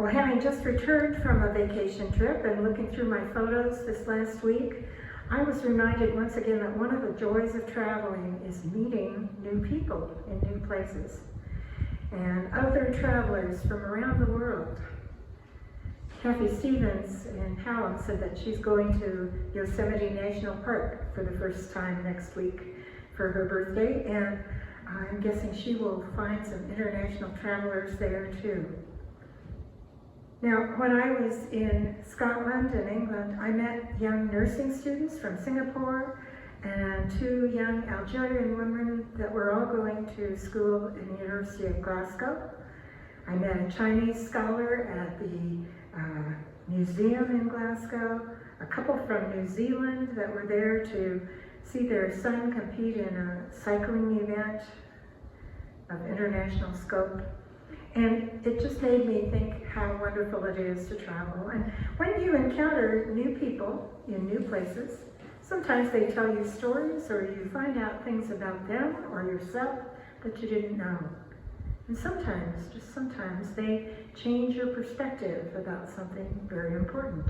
Well, having just returned from a vacation trip and looking through my photos this last week, I was reminded once again that one of the joys of traveling is meeting new people in new places and other travelers from around the world. Kathy Stevens in Hallam said that she's going to Yosemite National Park for the first time next week for her birthday, and I'm guessing she will find some international travelers there too. Now, when I was in Scotland and England, I met young nursing students from Singapore and 2 young Algerian women that were all going to school in the University of Glasgow. I met a Chinese scholar at the museum in Glasgow, a couple from New Zealand that were there to see their son compete in a cycling event of international scope. And it just made me think how wonderful it is to travel. And when you encounter new people in new places, sometimes they tell you stories or you find out things about them or yourself that you didn't know. And sometimes, just sometimes, they change your perspective about something very important.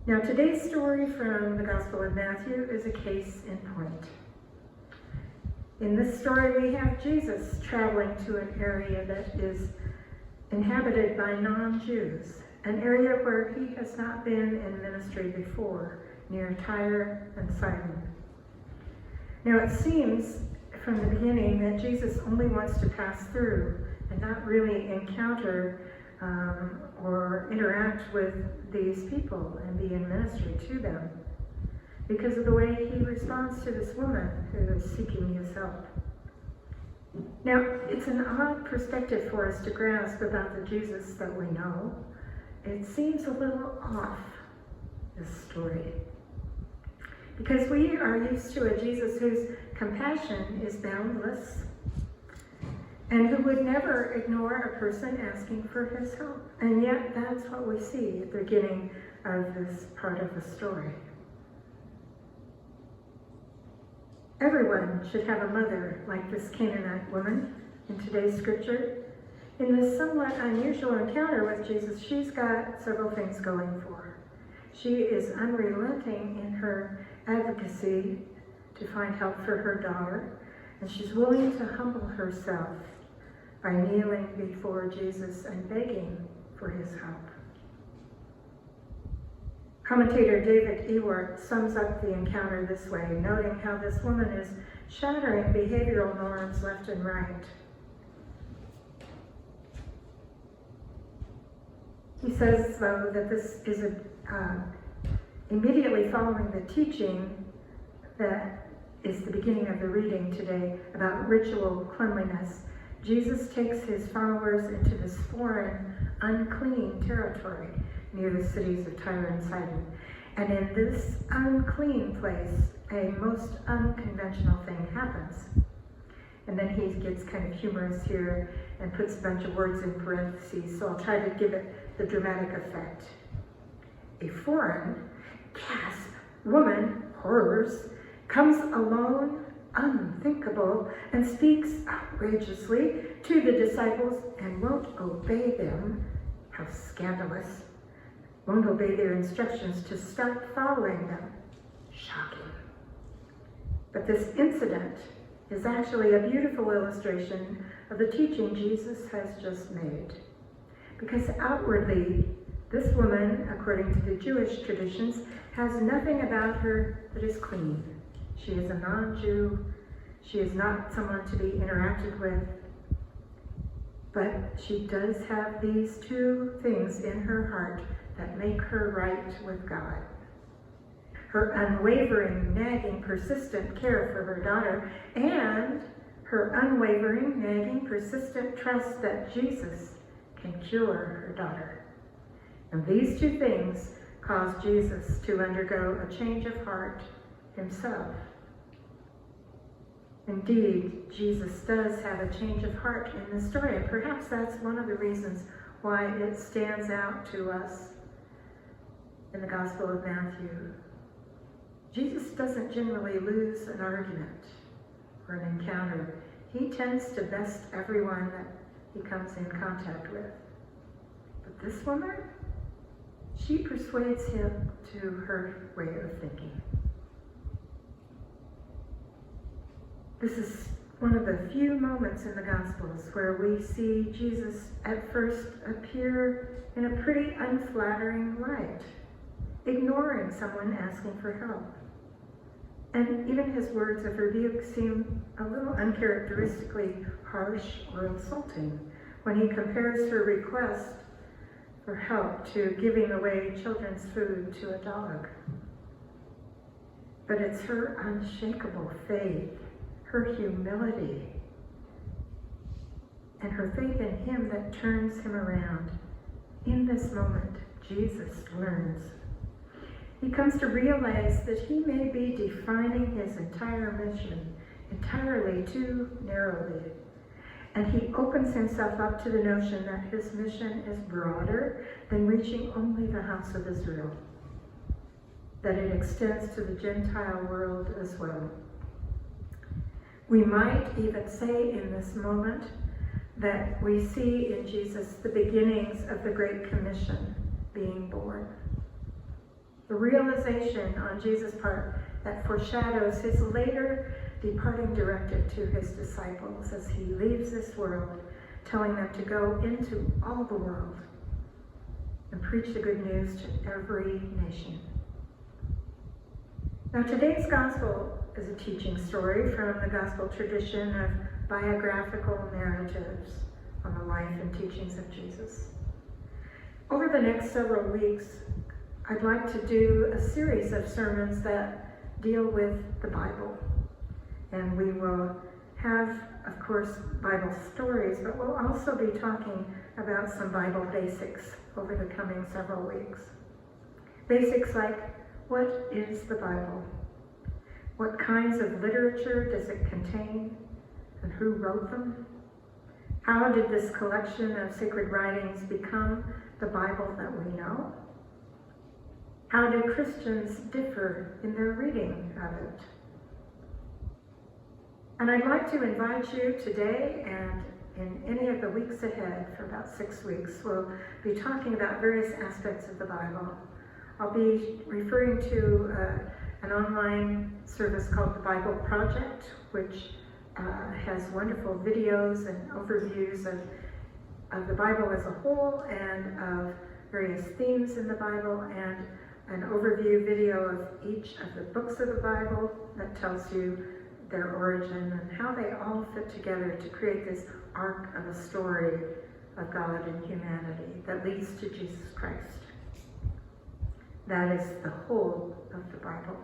Now, today's story from the Gospel of Matthew is a case in point. In this story, we have Jesus traveling to an area that is inhabited by non-Jews, an area where he has not been in ministry before, near Tyre and Sidon. Now, it seems from the beginning that Jesus only wants to pass through and not really encounter or interact with these people and be in ministry to them, because of the way he responds to this woman who is seeking his help. Now, it's an odd perspective for us to grasp about the Jesus that we know. It seems a little off, this story, because we are used to a Jesus whose compassion is boundless and who would never ignore a person asking for his help. And yet, that's what we see at the beginning of this part of the story. Everyone should have a mother like this Canaanite woman in today's scripture. In this somewhat unusual encounter with Jesus, she's got several things going for her. She is unrelenting in her advocacy to find help for her daughter, and she's willing to humble herself by kneeling before Jesus and begging for his help. Commentator David Ewart sums up the encounter this way, noting how this woman is shattering behavioral norms left and right. He says, though, that this is immediately following the teaching that is the beginning of the reading today about ritual cleanliness. Jesus takes his followers into this foreign, unclean territory near the cities of Tyre and Sidon. And in this unclean place, a most unconventional thing happens. And then he gets kind of humorous here and puts a bunch of words in parentheses, so I'll try to give it the dramatic effect. A foreign, gasp, woman, horrors, comes alone, unthinkable, and speaks outrageously to the disciples and won't obey them. How scandalous. Won't obey their instructions to stop following them. Shocking. But this incident is actually a beautiful illustration of the teaching Jesus has just made. Because outwardly, this woman, according to the Jewish traditions, has nothing about her that is clean. She is a non-Jew. She is not someone to be interacted with. But she does have these 2 things in her heart that make her right with God. Her unwavering, nagging, persistent care for her daughter, and her unwavering, nagging, persistent trust that Jesus can cure her daughter. And these 2 things caused Jesus to undergo a change of heart himself. Indeed, Jesus does have a change of heart in the story, and perhaps that's one of the reasons why it stands out to us in the Gospel of Matthew. Jesus doesn't generally lose an argument or an encounter. He tends to best everyone that he comes in contact with. But this woman, she persuades him to her way of thinking. This is one of the few moments in the Gospels where we see Jesus at first appear in a pretty unflattering light, ignoring someone asking for help. And even his words of rebuke seem a little uncharacteristically harsh or insulting when he compares her request for help to giving away children's food to a dog. But it's her unshakable faith, her humility, and her faith in him that turns him around. In this moment, Jesus learns. He comes to realize that he may be defining his entire mission entirely too narrowly. And he opens himself up to the notion that his mission is broader than reaching only the house of Israel, that it extends to the Gentile world as well. We might even say in this moment that we see in Jesus the beginnings of the Great Commission being born. The realization on Jesus' part that foreshadows his later departing directive to his disciples as he leaves this world, telling them to go into all the world and preach the good news to every nation. Now, today's gospel is a teaching story from the gospel tradition of biographical narratives on the life and teachings of Jesus. Over the next several weeks, I'd like to do a series of sermons that deal with the Bible. And we will have, of course, Bible stories, but we'll also be talking about some Bible basics over the coming several weeks. Basics like, what is the Bible? What kinds of literature does it contain? And who wrote them? How did this collection of sacred writings become the Bible that we know? How do Christians differ in their reading of it? And I'd like to invite you today and in any of the weeks ahead, for about 6 weeks, we'll be talking about various aspects of the Bible. I'll be referring to an online service called the Bible Project, which has wonderful videos and overviews of the Bible as a whole and of various themes in the Bible, and an overview video of each of the books of the Bible that tells you their origin and how they all fit together to create this arc of a story of God and humanity that leads to Jesus Christ. That is the whole of the Bible.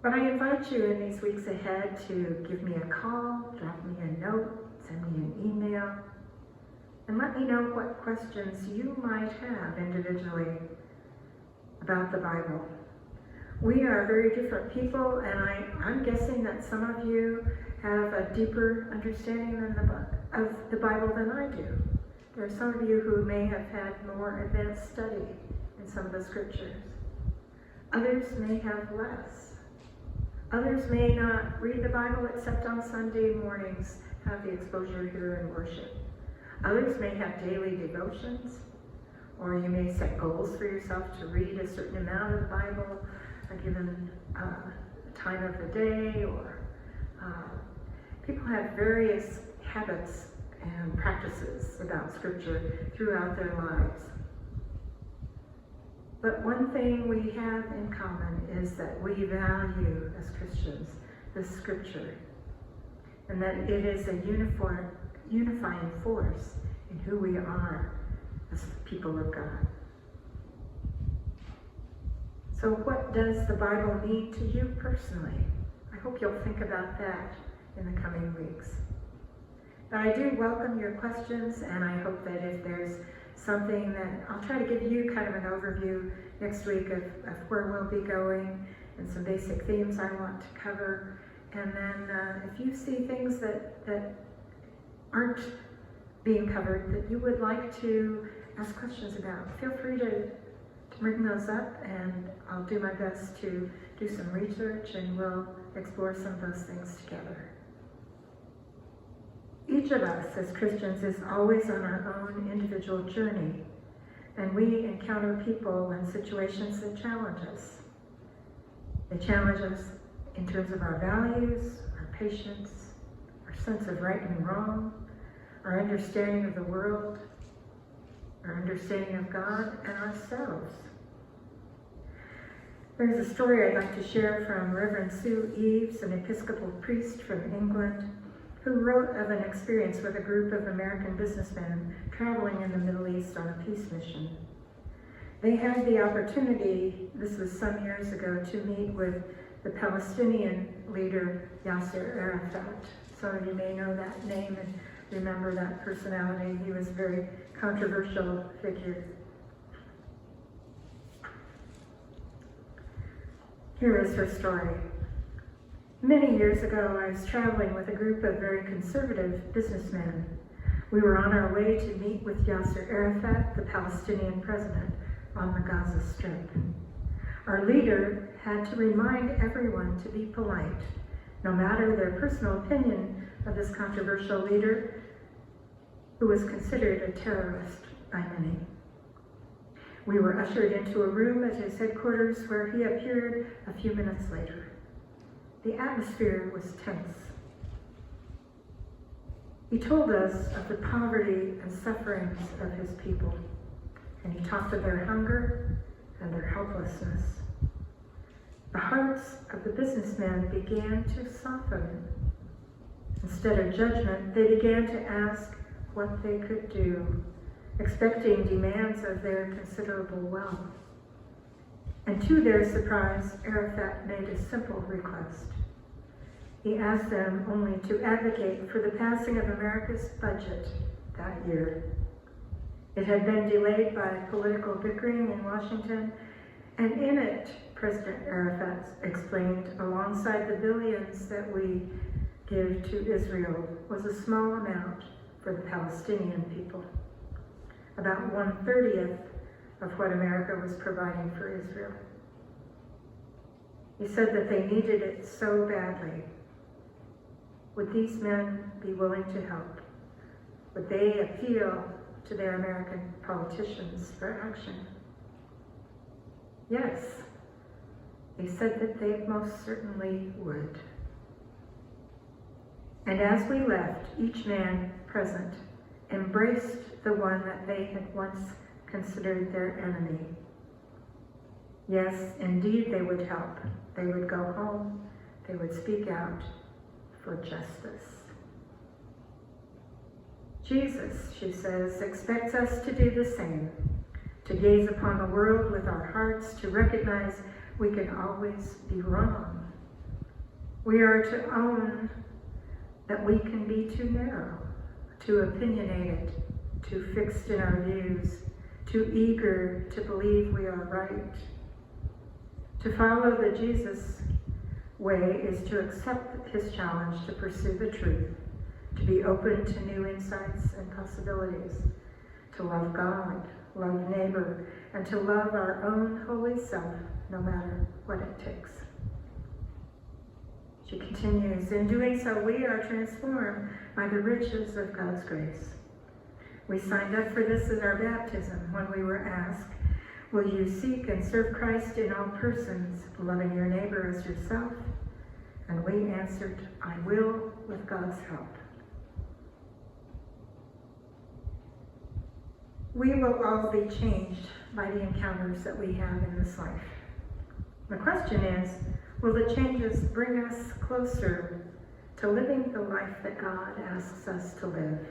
But I invite you in these weeks ahead to give me a call, drop me a note, send me an email, and let me know what questions you might have individually about the Bible. We are very different people, and I'm guessing that some of you have a deeper understanding of the Bible than I do. There are some of you who may have had more advanced study in some of the scriptures. Others may have less. Others may not read the Bible except on Sunday mornings, have the exposure here in worship. Others may have daily devotions, or you may set goals for yourself to read a certain amount of the Bible a given time of the day, or people have various habits and practices about Scripture throughout their lives. But one thing we have in common is that we value, as Christians, the Scripture, and that it is a unifying force in who we are as people of God. So what does the Bible mean to you personally? I hope you'll think about that in the coming weeks. But I do welcome your questions, and I hope that if there's something that I'll try to give you kind of an overview next week of where we'll be going and some basic themes I want to cover. And then if you see things that aren't being covered that you would like to ask questions about, feel free to bring those up, and I'll do my best to do some research, and we'll explore some of those things together. Each of us as Christians is always on our own individual journey, and we encounter people and situations that challenge us. They challenge us in terms of our values, our patience, our sense of right and wrong, our understanding of the world, our understanding of God and ourselves. There's a story I'd like to share from Reverend Sue Eves, an Episcopal priest from England, who wrote of an experience with a group of American businessmen traveling in the Middle East on a peace mission. They had the opportunity, this was some years ago, to meet with the Palestinian leader Yasser Arafat. Some of you may know that name and remember that personality. He was a very controversial figure. Here is her story. Many years ago, I was traveling with a group of very conservative businessmen. We were on our way to meet with Yasser Arafat, the Palestinian president, on the Gaza Strip. Our leader had to remind everyone to be polite, no matter their personal opinion of this controversial leader, who was considered a terrorist by many. We were ushered into a room at his headquarters where he appeared a few minutes later. The atmosphere was tense. He told us of the poverty and sufferings of his people, and he talked of their hunger and their helplessness. The hearts of the businessmen began to soften. Instead of judgment, they began to ask what they could do, expecting demands of their considerable wealth. And to their surprise, Arafat made a simple request. He asked them only to advocate for the passing of America's budget that year. It had been delayed by political bickering in Washington, and in it, President Arafat explained, alongside the billions that we give to Israel was a small amount for the Palestinian people, about 1/30 of what America was providing for Israel. He said that they needed it so badly. Would these men be willing to help? Would they appeal to their American politicians for action? Yes, they said that they most certainly would. And as we left, each man present embraced the one that they had once considered their enemy. Yes, indeed they would help. They would go home. They would speak out for justice. Jesus, she says, expects us to do the same, to gaze upon the world with our hearts, to recognize we can always be wrong. We are to own that we can be too narrow, too opinionated, too fixed in our views, too eager to believe we are right. To follow the Jesus way is to accept his challenge to pursue the truth, to be open to new insights and possibilities, to love God, love neighbor, and to love our own holy self, no matter what it takes. She continues, in doing so, we are transformed by the riches of God's grace. We signed up for this at our baptism when we were asked, will you seek and serve Christ in all persons, loving your neighbor as yourself? And we answered, I will, with God's help. We will all be changed by the encounters that we have in this life. The question is, will the changes bring us closer to living the life that God asks us to live?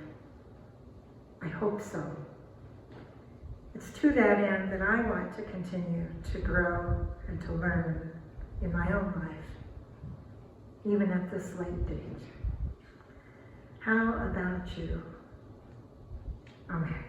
I hope so. It's to that end that I want to continue to grow and to learn in my own life, even at this late date. How about you? Amen.